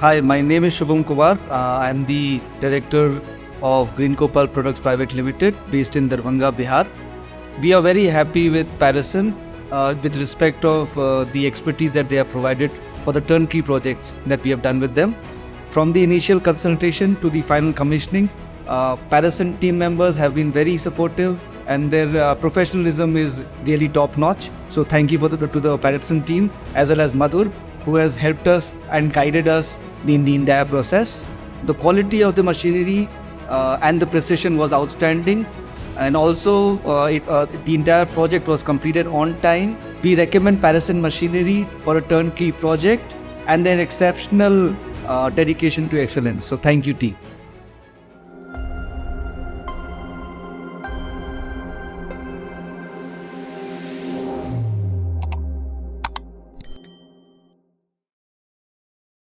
Hi, my name is Shubham Kumar. I am the director of Greenko Products Private Limited based in Darbhanga, Bihar. We are very happy with Parason with respect of the expertise that they have provided for the turnkey projects that we have done with them. From the initial consultation to the final commissioning, Parason team members have been very supportive and their professionalism is really top notch. So thank you to the Parason team as well as Madhur, who has helped us and guided us in the entire process. The quality of the machinery and the precision was outstanding, and also the entire project was completed on time. We recommend Parason machinery for a turnkey project and their exceptional dedication to excellence. So thank you, team.